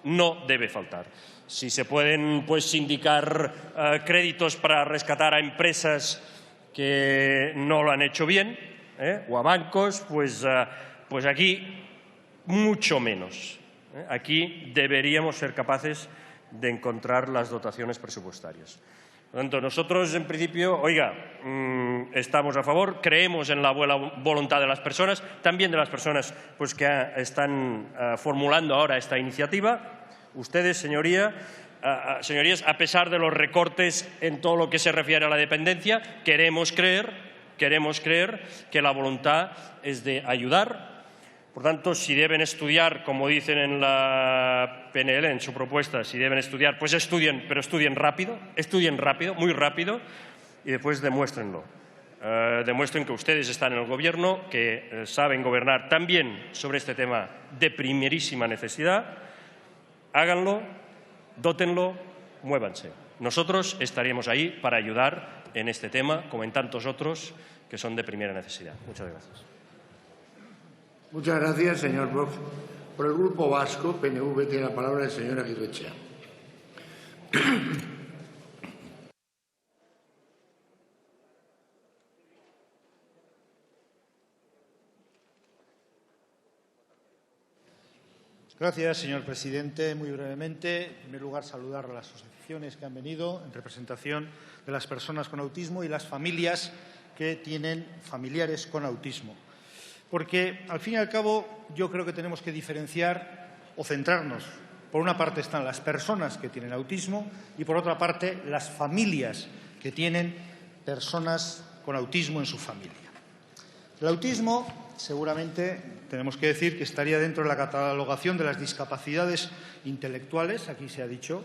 No debe faltar. Si se pueden, pues, sindicar créditos para rescatar a empresas que no lo han hecho bien, o a bancos, pues aquí mucho menos. Aquí deberíamos ser capaces de encontrar las dotaciones presupuestarias. Por lo tanto, nosotros, en principio, estamos a favor, creemos en la buena voluntad de las personas, también de las personas, pues, que están formulando ahora esta iniciativa. Ustedes, señorías, a pesar de los recortes en todo lo que se refiere a la dependencia, queremos creer que la voluntad es de ayudar. Por tanto, si deben estudiar, como dicen en la PNL, en su propuesta, si deben estudiar, pues estudien, pero estudien rápido, muy rápido, y después demuéstrenlo. Demuestren que ustedes están en el Gobierno, que saben gobernar también sobre este tema de primerísima necesidad. Háganlo, dótenlo, muévanse. Nosotros estaríamos ahí para ayudar en este tema, como en tantos otros que son de primera necesidad. Muchas gracias. Muchas gracias, señor Vox. Por el Grupo Vasco, PNV, tiene la palabra el señor Aguirrechea. Gracias, señor presidente. Muy brevemente, en primer lugar, saludar a las asociaciones que han venido en representación de las personas con autismo y las familias que tienen familiares con autismo. Porque, al fin y al cabo, yo creo que tenemos que diferenciar o centrarnos. Por una parte están las personas que tienen autismo y, por otra parte, las familias que tienen personas con autismo en su familia. El autismo, seguramente, tenemos que decir que estaría dentro de la catalogación de las discapacidades intelectuales, aquí se ha dicho,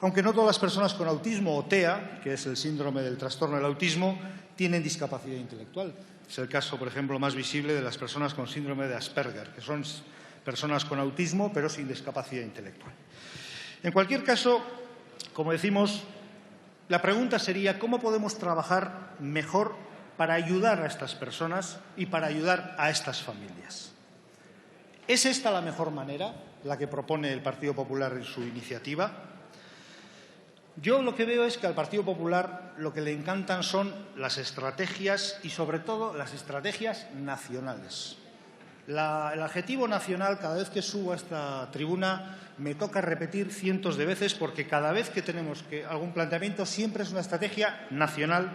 aunque no todas las personas con autismo o TEA, que es el síndrome del trastorno del autismo, tienen discapacidad intelectual. Es el caso, por ejemplo, más visible de las personas con síndrome de Asperger, que son personas con autismo pero sin discapacidad intelectual. En cualquier caso, como decimos, la pregunta sería ¿cómo podemos trabajar mejor para ayudar a estas personas y para ayudar a estas familias? ¿Es esta la mejor manera, la que propone el Partido Popular en su iniciativa? Yo lo que veo es que al Partido Popular lo que le encantan son las estrategias y, sobre todo, las estrategias nacionales. El adjetivo nacional, cada vez que subo a esta tribuna, me toca repetir cientos de veces porque cada vez que tenemos algún planteamiento siempre es una estrategia nacional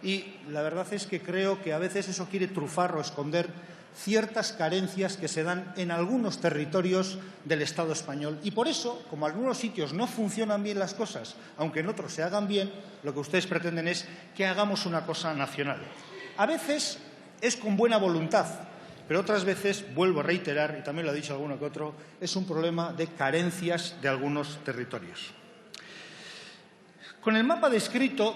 y la verdad es que creo que a veces eso quiere trufar o esconder ciertas carencias que se dan en algunos territorios del Estado español. Y por eso, como en algunos sitios no funcionan bien las cosas, aunque en otros se hagan bien, lo que ustedes pretenden es que hagamos una cosa nacional. A veces es con buena voluntad, pero otras veces, vuelvo a reiterar, y también lo ha dicho alguno que otro, es un problema de carencias de algunos territorios. Con el mapa descrito,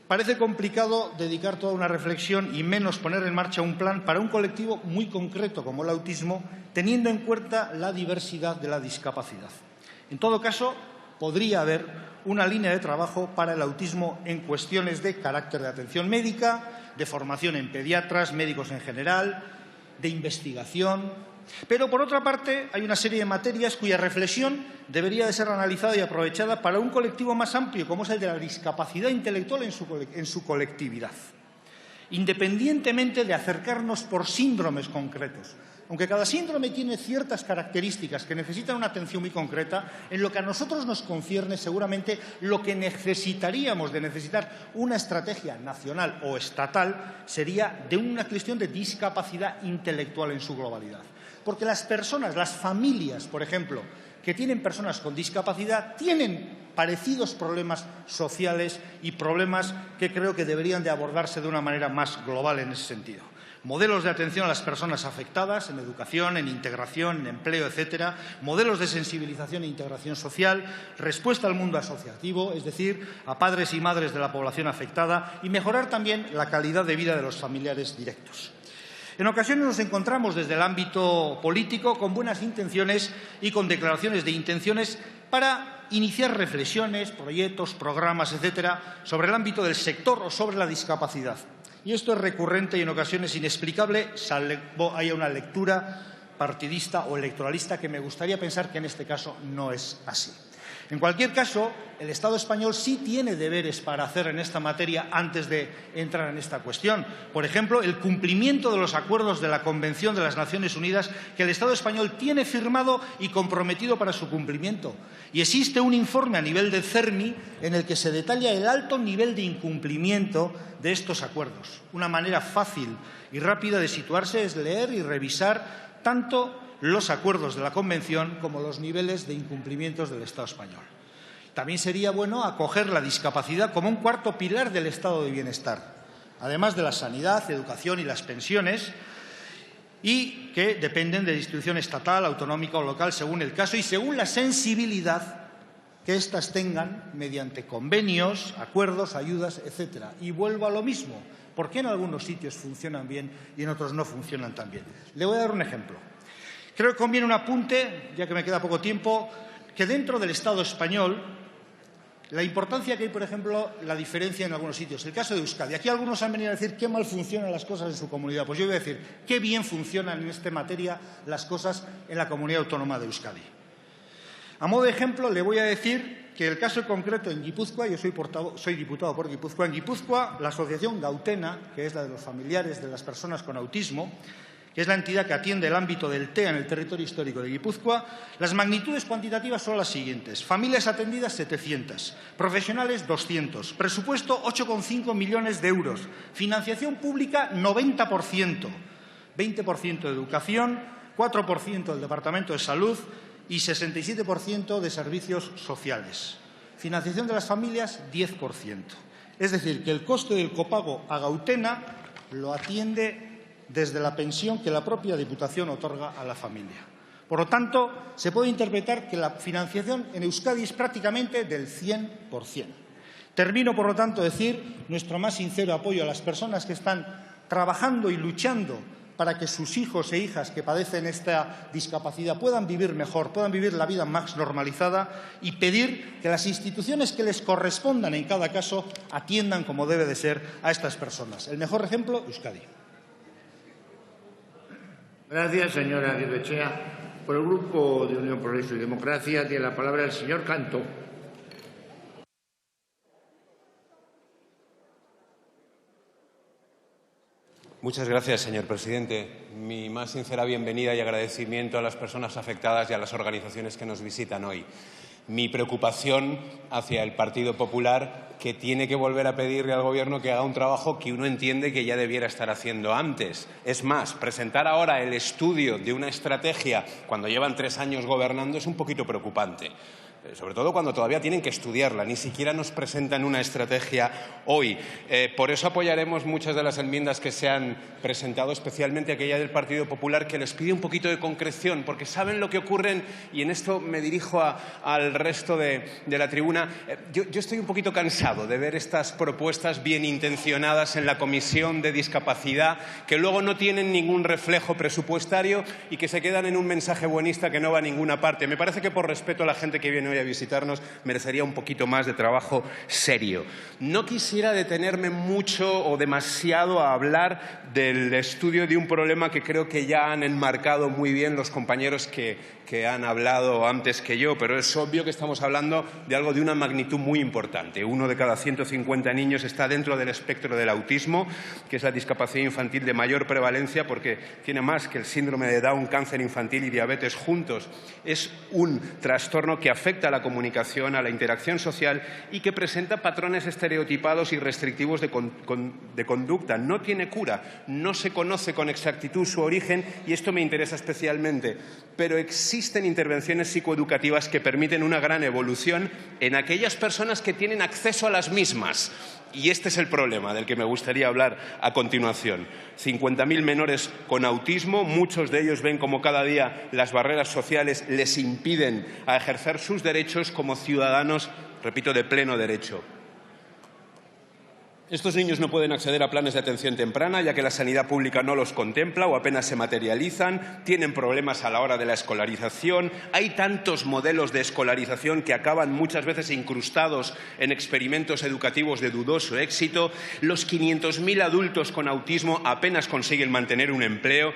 parece complicado dedicar toda una reflexión y menos poner en marcha un plan para un colectivo muy concreto como el autismo, teniendo en cuenta la diversidad de la discapacidad. En todo caso, podría haber una línea de trabajo para el autismo en cuestiones de carácter de atención médica, de formación en pediatras, médicos en general, de investigación. Pero, por otra parte, hay una serie de materias cuya reflexión debería de ser analizada y aprovechada para un colectivo más amplio, como es el de la discapacidad intelectual en su colectividad, independientemente de acercarnos por síndromes concretos. Aunque cada síndrome tiene ciertas características que necesitan una atención muy concreta, en lo que a nosotros nos concierne, seguramente lo que necesitaríamos de necesitar una estrategia nacional o estatal sería de una cuestión de discapacidad intelectual en su globalidad. Porque las personas, las familias, por ejemplo, que tienen personas con discapacidad, tienen parecidos problemas sociales y problemas que creo que deberían de abordarse de una manera más global en ese sentido. Modelos de atención a las personas afectadas en educación, en integración, en empleo, etcétera. Modelos de sensibilización e integración social, respuesta al mundo asociativo, es decir, a padres y madres de la población afectada, y mejorar también la calidad de vida de los familiares directos. En ocasiones nos encontramos desde el ámbito político con buenas intenciones y con declaraciones de intenciones para iniciar reflexiones, proyectos, programas, etcétera, sobre el ámbito del sector o sobre la discapacidad. Y esto es recurrente y en ocasiones inexplicable, salvo haya una lectura partidista o electoralista que me gustaría pensar que en este caso no es así. En cualquier caso, el Estado español sí tiene deberes para hacer en esta materia antes de entrar en esta cuestión. Por ejemplo, el cumplimiento de los acuerdos de la Convención de las Naciones Unidas que el Estado español tiene firmado y comprometido para su cumplimiento. Y existe un informe a nivel del CERMI en el que se detalla el alto nivel de incumplimiento de estos acuerdos. Una manera fácil y rápida de situarse es leer y revisar tanto los acuerdos de la Convención como los niveles de incumplimientos del Estado español. También sería bueno acoger la discapacidad como un cuarto pilar del estado de bienestar, además de la sanidad, educación y las pensiones, y que dependen de distribución estatal, autonómica o local, según el caso y según la sensibilidad que éstas tengan mediante convenios, acuerdos, ayudas, etcétera. Y vuelvo a lo mismo, ¿por qué en algunos sitios funcionan bien y en otros no funcionan tan bien? Le voy a dar un ejemplo. Creo que conviene un apunte, ya que me queda poco tiempo, que dentro del Estado español, la importancia que hay, por ejemplo, la diferencia en algunos sitios. El caso de Euskadi. Aquí algunos han venido a decir qué mal funcionan las cosas en su comunidad. Pues yo voy a decir qué bien funcionan en esta materia las cosas en la comunidad autónoma de Euskadi. A modo de ejemplo, le voy a decir que el caso concreto en Guipúzcoa, yo soy diputado por Guipúzcoa, en Guipúzcoa la asociación Gautena, que es la de los familiares de las personas con autismo, que es la entidad que atiende el ámbito del TEA en el territorio histórico de Guipúzcoa, las magnitudes cuantitativas son las siguientes. Familias atendidas, 700. Profesionales, 200. Presupuesto, 8,5 millones de euros. Financiación pública, 90%. 20% de educación, 4% del Departamento de Salud y 67% de servicios sociales. Financiación de las familias, 10%. Es decir, que el coste del copago a Gautena lo atiende desde la pensión que la propia Diputación otorga a la familia. Por lo tanto, se puede interpretar que la financiación en Euskadi es prácticamente del 100%. Termino, por lo tanto, decir nuestro más sincero apoyo a las personas que están trabajando y luchando para que sus hijos e hijas que padecen esta discapacidad puedan vivir mejor, puedan vivir la vida más normalizada, y pedir que las instituciones que les correspondan en cada caso atiendan como debe de ser a estas personas. El mejor ejemplo, Euskadi. Gracias, señora Aguirrechea. Por el Grupo de Unión, Progreso y Democracia tiene la palabra el señor Cantó. Muchas gracias, señor presidente. Mi más sincera bienvenida y agradecimiento a las personas afectadas y a las organizaciones que nos visitan hoy. Mi preocupación hacia el Partido Popular, que tiene que volver a pedirle al Gobierno que haga un trabajo que uno entiende que ya debiera estar haciendo antes. Es más, presentar ahora el estudio de una estrategia cuando llevan 3 años gobernando es un poquito preocupante. Sobre todo cuando todavía tienen que estudiarla, ni siquiera nos presentan una estrategia hoy. Por eso apoyaremos muchas de las enmiendas que se han presentado, especialmente aquella del Partido Popular, que les pide un poquito de concreción, porque saben lo que ocurren, y en esto me dirijo al resto de la tribuna. Yo estoy un poquito cansado de ver estas propuestas bien intencionadas en la Comisión de Discapacidad, que luego no tienen ningún reflejo presupuestario y que se quedan en un mensaje buenista que no va a ninguna parte. Me parece que, por respeto a la gente que viene hoy a visitarnos, merecería un poquito más de trabajo serio. No quisiera detenerme mucho o demasiado a hablar del estudio de un problema que creo que ya han enmarcado muy bien los compañeros que han hablado antes que yo, pero es obvio que estamos hablando de algo de una magnitud muy importante. 1 de cada 150 niños está dentro del espectro del autismo, que es la discapacidad infantil de mayor prevalencia porque tiene más que el síndrome de Down, cáncer infantil y diabetes juntos. Es un trastorno que afecta a la comunicación, a la interacción social y que presenta patrones estereotipados y restrictivos de conducta. No tiene cura, no se conoce con exactitud su origen y esto me interesa especialmente, pero existen intervenciones psicoeducativas que permiten una gran evolución en aquellas personas que tienen acceso a las mismas. Y este es el problema del que me gustaría hablar a continuación. 50.000 menores con autismo, muchos de ellos ven como cada día las barreras sociales les impiden a ejercer sus derechos como ciudadanos, repito, de pleno derecho. Estos niños no pueden acceder a planes de atención temprana, ya que la sanidad pública no los contempla o apenas se materializan, tienen problemas a la hora de la escolarización, hay tantos modelos de escolarización que acaban muchas veces incrustados en experimentos educativos de dudoso éxito, los 500.000 adultos con autismo apenas consiguen mantener un empleo,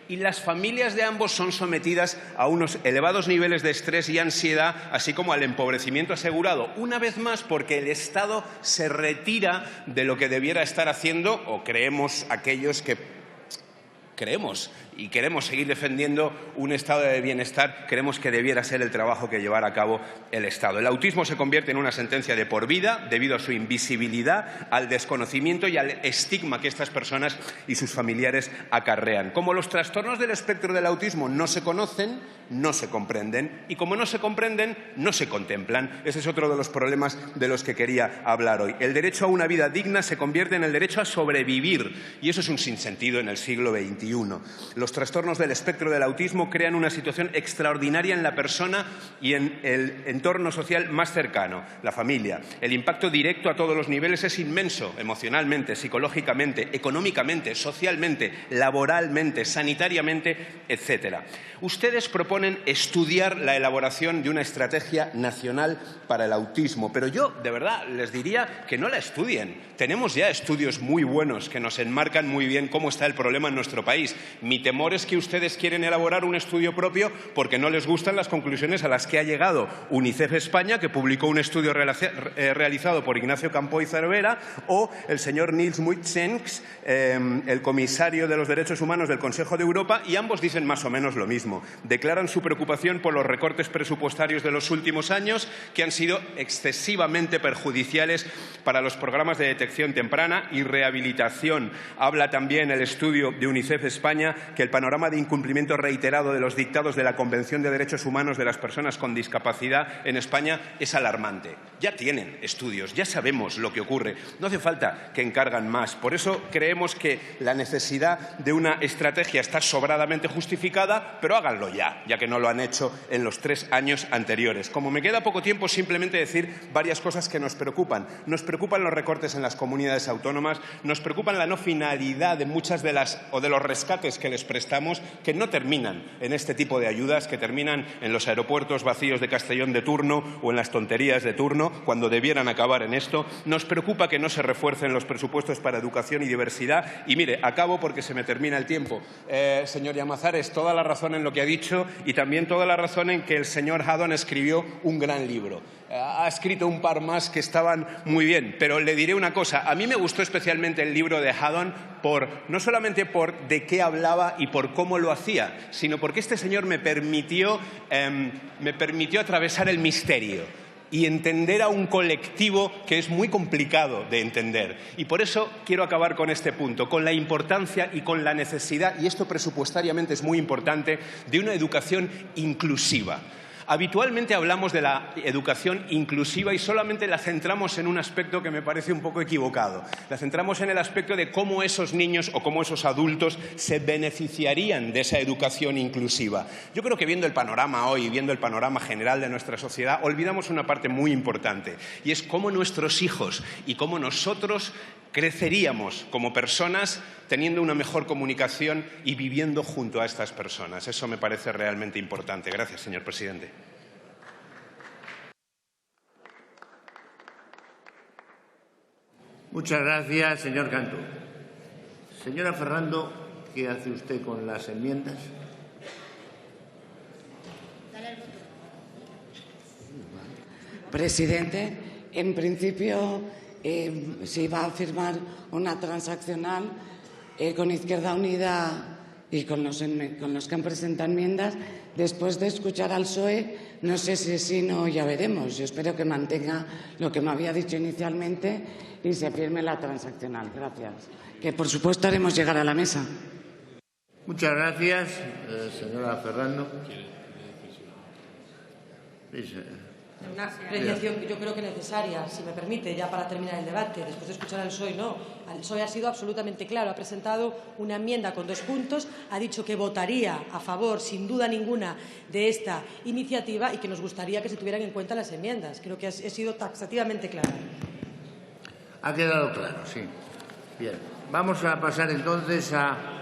y las familias de ambos son sometidas a unos elevados niveles de estrés y ansiedad, así como al empobrecimiento asegurado, una vez más porque el Estado se retira de lo que debiera estar haciendo, o creemos aquellos que creemos y queremos seguir defendiendo un estado de bienestar, creemos que debiera ser el trabajo que llevara a cabo el Estado. El autismo se convierte en una sentencia de por vida debido a su invisibilidad, al desconocimiento y al estigma que estas personas y sus familiares acarrean. Como los trastornos del espectro del autismo no se conocen, no se comprenden, y como no se comprenden, no se contemplan. Ese es otro de los problemas de los que quería hablar hoy. El derecho a una vida digna se convierte en el derecho a sobrevivir, y eso es un sinsentido en el siglo XXI. Los trastornos del espectro del autismo crean una situación extraordinaria en la persona y en el entorno social más cercano, la familia. El impacto directo a todos los niveles es inmenso, emocionalmente, psicológicamente, económicamente, socialmente, laboralmente, sanitariamente, etc. Ustedes proponen estudiar la elaboración de una estrategia nacional para el autismo, pero yo, de verdad, les diría que no la estudien. Tenemos ya estudios muy buenos que nos enmarcan muy bien cómo está el problema en nuestro país. país. Mi temor es que ustedes quieren elaborar un estudio propio porque no les gustan las conclusiones a las que ha llegado UNICEF España, que publicó un estudio realizado por Ignacio Campoy Cervera, o el señor Nils Muytsenks, el comisario de los Derechos Humanos del Consejo de Europa, y ambos dicen más o menos lo mismo. Declaran su preocupación por los recortes presupuestarios de los últimos años, que han sido excesivamente perjudiciales para los programas de detección temprana y rehabilitación. Habla también el estudio de UNICEF España que el panorama de incumplimiento reiterado de los dictados de la Convención de Derechos Humanos de las Personas con Discapacidad en España es alarmante. Ya tienen estudios, ya sabemos lo que ocurre. No hace falta que encargan más. Por eso creemos que la necesidad de una estrategia está sobradamente justificada, pero háganlo ya que no lo han hecho en los 3 años anteriores. Como me queda poco tiempo, simplemente decir varias cosas que nos preocupan. Nos preocupan los recortes en las comunidades autónomas, nos preocupan la no finalidad de muchas de los rescates que les prestamos, que no terminan en este tipo de ayudas, que terminan en los aeropuertos vacíos de Castellón de turno o en las tonterías de turno, cuando debieran acabar en esto. Nos preocupa que no se refuercen los presupuestos para educación y diversidad. Y mire, acabo porque se me termina el tiempo. Señor Llamazares, toda la razón en lo que ha dicho y también toda la razón en que el señor Haddon escribió un gran libro. Ha escrito un par más que estaban muy bien, pero le diré una cosa. A mí me gustó especialmente el libro de Haddon no solamente por de qué hablaba y por cómo lo hacía, sino porque este señor me permitió atravesar el misterio y entender a un colectivo que es muy complicado de entender. Y por eso quiero acabar con este punto, con la importancia y con la necesidad, y esto presupuestariamente es muy importante, de una educación inclusiva. Habitualmente hablamos de la educación inclusiva y solamente la centramos en un aspecto que me parece un poco equivocado. La centramos en el aspecto de cómo esos niños o cómo esos adultos se beneficiarían de esa educación inclusiva. Yo creo que viendo el panorama hoy, viendo el panorama general de nuestra sociedad, olvidamos una parte muy importante, y es cómo nuestros hijos y cómo nosotros creceríamos como personas teniendo una mejor comunicación y viviendo junto a estas personas. Eso me parece realmente importante. Gracias, señor presidente. Muchas gracias, señor Cantó. Señora Ferrando, ¿qué hace usted con las enmiendas? Presidente, en principio se iba a firmar una transaccional con Izquierda Unida y con los que han presentado enmiendas. Después de escuchar al PSOE, no sé si sí o no, ya veremos. Yo espero que mantenga lo que me había dicho inicialmente y se firme la transaccional. Gracias. Que, por supuesto, haremos llegar a la mesa. Muchas gracias, señora Ferrando. Una apreciación que yo creo que necesaria, si me permite, ya para terminar el debate, después de escuchar al PSOE, no. El PSOE ha sido absolutamente claro, ha presentado una enmienda con 2 puntos, ha dicho que votaría a favor, sin duda ninguna, de esta iniciativa y que nos gustaría que se tuvieran en cuenta las enmiendas. Creo que ha sido taxativamente claro. Ha quedado claro, sí. Bien. Vamos a pasar entonces a